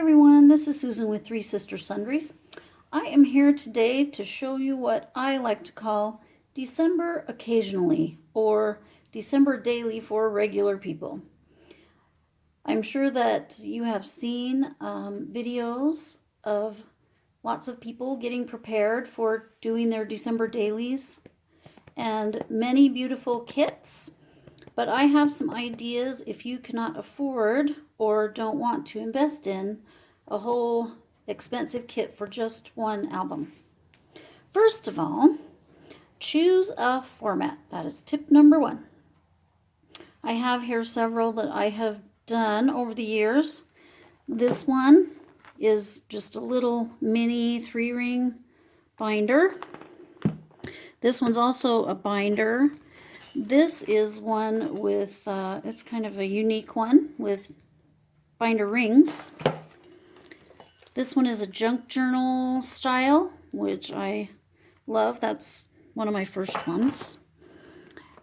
everyone, this is Susan with Three Sister Sundries. I am here today to show you what I like to call December occasionally, or December daily for regular people. I'm sure that you have seen videos of lots of people getting prepared for doing their December dailies and many beautiful kits. But I have some ideas if you cannot afford or don't want to invest in a whole expensive kit for just one album. First of all, choose a format. That is tip number one. I have here several that I have done over the years. This one is just a little mini 3-ring binder. This one's also a binder. This is one with, it's kind of a unique one with binder rings. This one is a junk journal style, which I love. That's one of my first ones.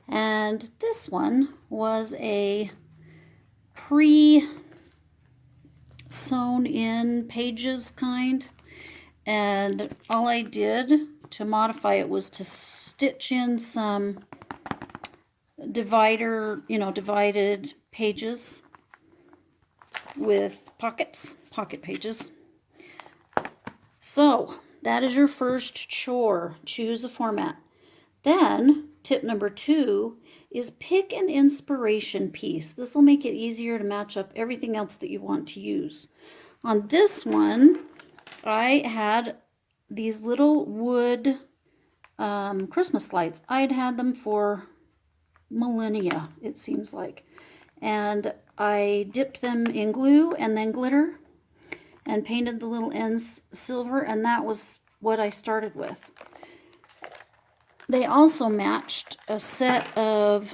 And this one was a pre-sewn in pages kind. And all I did to modify it was to stitch in some divided pages with pocket pages. So that is your first chore. Choose a format. Then tip number 2 is pick an inspiration piece. This will make it easier to match up everything else that you want to use. On this one, I had these little wood Christmas lights. I'd had them for millennia, it seems like, and I dipped them in glue and then glitter and painted the little ends silver, and that was what I started with. They also matched a set of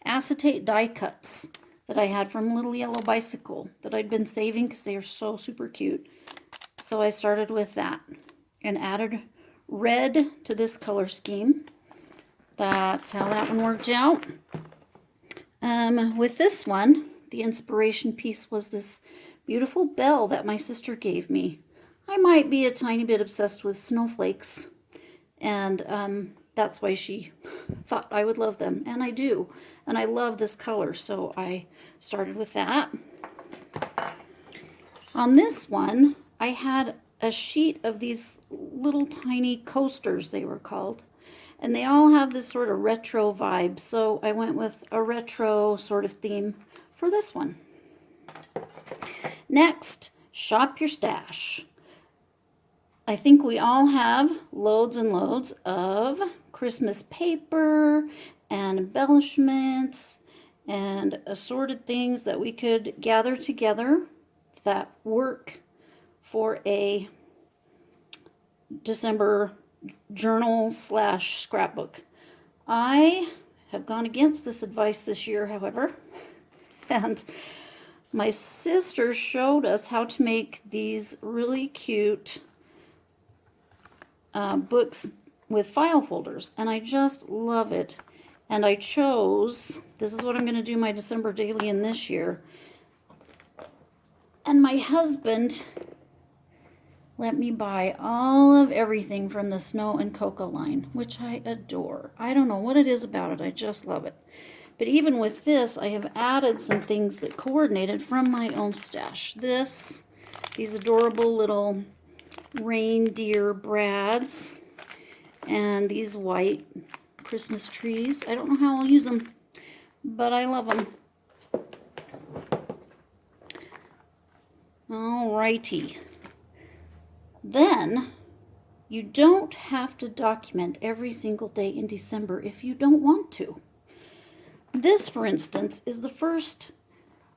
acetate die cuts that I had from Little Yellow Bicycle that I'd been saving because they are so super cute. So I started with that and added red to this color scheme. That's how that one worked out. With this one, the inspiration piece was this beautiful bell that my sister gave me. I might be a tiny bit obsessed with snowflakes, and that's why she thought I would love them, and I do. And I love this color, so I started with that. On this one, I had a sheet of these little tiny coasters, they were called. And they all have this sort of retro vibe, so I went with a retro sort of theme for this one. Next, shop your stash. I think we all have loads and loads of Christmas paper and embellishments and assorted things that we could gather together that work for a December journal / scrapbook. I have gone against this advice this year, however, and my sister showed us how to make these really cute books with file folders, and I just love it. And I chose, this is what I'm going to do my December daily in this year. And my husband let me buy all of everything from the Snow and Cocoa line, which I adore. I don't know what it is about it. I just love it. But even with this, I have added some things that coordinated from my own stash. These adorable little reindeer brads, and these white Christmas trees. I don't know how I'll use them, but I love them. Alrighty. Then, you don't have to document every single day in December if you don't want to. This, for instance, is the first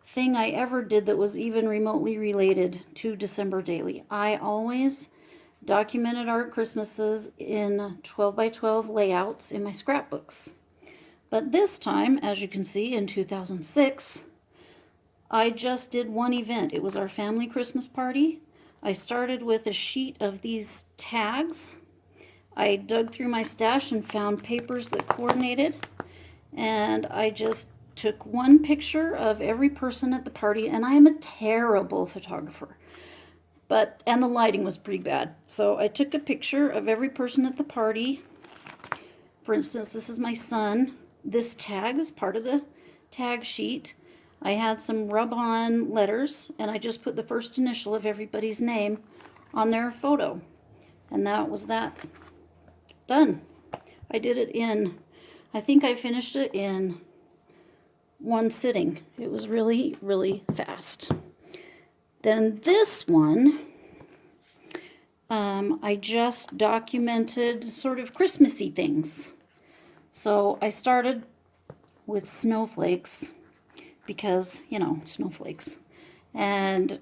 thing I ever did that was even remotely related to December daily. I always documented our Christmases in 12 by 12 layouts in my scrapbooks. But this time, as you can see, in 2006, I just did one event. It was our family Christmas party. I started with a sheet of these tags. I dug through my stash and found papers that coordinated, and I just took one picture of every person at the party, and I am a terrible photographer. And the lighting was pretty bad. So I took a picture of every person at the party. For instance, this is my son. This tag is part of the tag sheet. I had some rub-on letters, and I just put the first initial of everybody's name on their photo. And that was that. Done. I did it I think I finished it in one sitting. It was really, really fast. Then this one, I just documented sort of Christmassy things. So I started with snowflakes because, snowflakes. And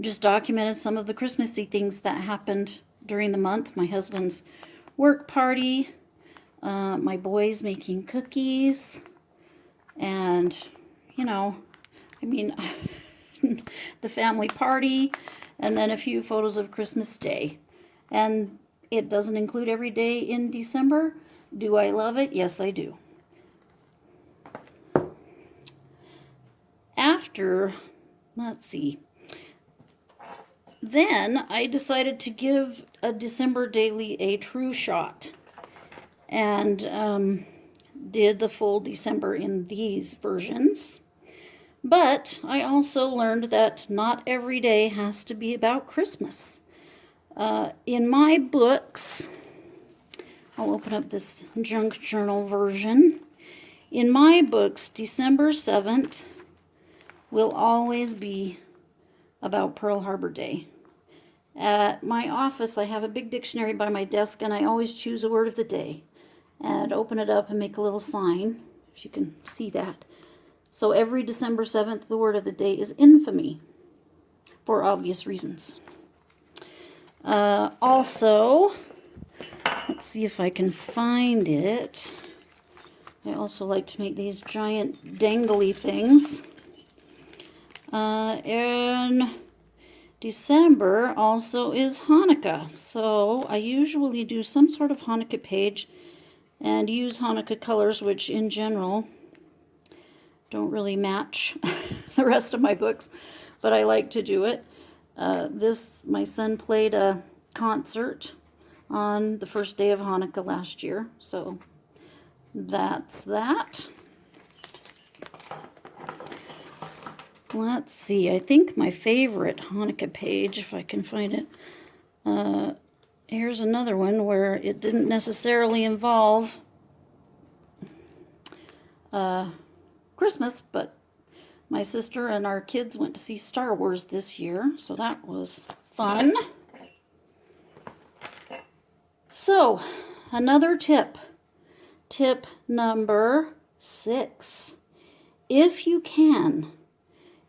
just documented some of the Christmassy things that happened during the month. My husband's work party, my boys making cookies, and, the family party, and then a few photos of Christmas Day. And it doesn't include every day in December. Do I love it? Yes, I do. Let's see. Then I decided to give a December daily a true shot, and did the full December in these versions. But I also learned that not every day has to be about Christmas. In my books, I'll open up this junk journal version. In my books, December 7th will always be about Pearl Harbor Day. At my office, I have a big dictionary by my desk, and I always choose a word of the day and open it up and make a little sign, if you can see that. So every December 7th, the word of the day is infamy, for obvious reasons. Also, let's see if I can find it. I also like to make these giant dangly things. And December also is Hanukkah, so I usually do some sort of Hanukkah page and use Hanukkah colors, which in general don't really match the rest of my books, but I like to do it. My son played a concert on the first day of Hanukkah last year, so that's that. Let's see, I think my favorite Hanukkah page, if I can find it, here's another one where it didn't necessarily involve Christmas, but my sister and our kids went to see Star Wars this year, so that was fun. So, another tip. Tip number 6. If you can,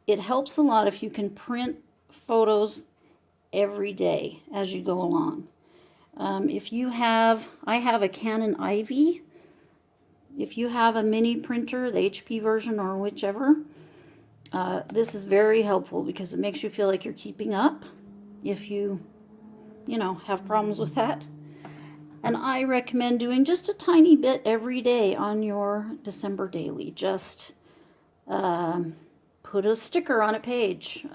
it helps a lot if you can print photos every day as you go along. I have a Canon Ivy. If you have a mini printer, the HP version or whichever, this is very helpful because it makes you feel like you're keeping up if you have problems with that. And I recommend doing just a tiny bit every day on your December daily. Just put a sticker on a page.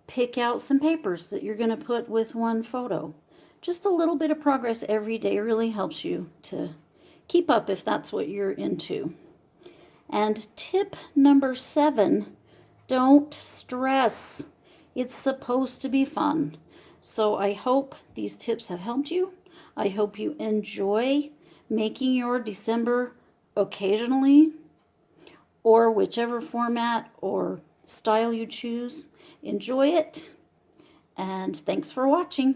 Pick out some papers that you're going to put with one photo. Just a little bit of progress every day really helps you to keep up if that's what you're into. And tip number 7, don't stress. It's supposed to be fun. So I hope these tips have helped you. I hope you enjoy making your December occasionally, or whichever format or style you choose. Enjoy it, and thanks for watching.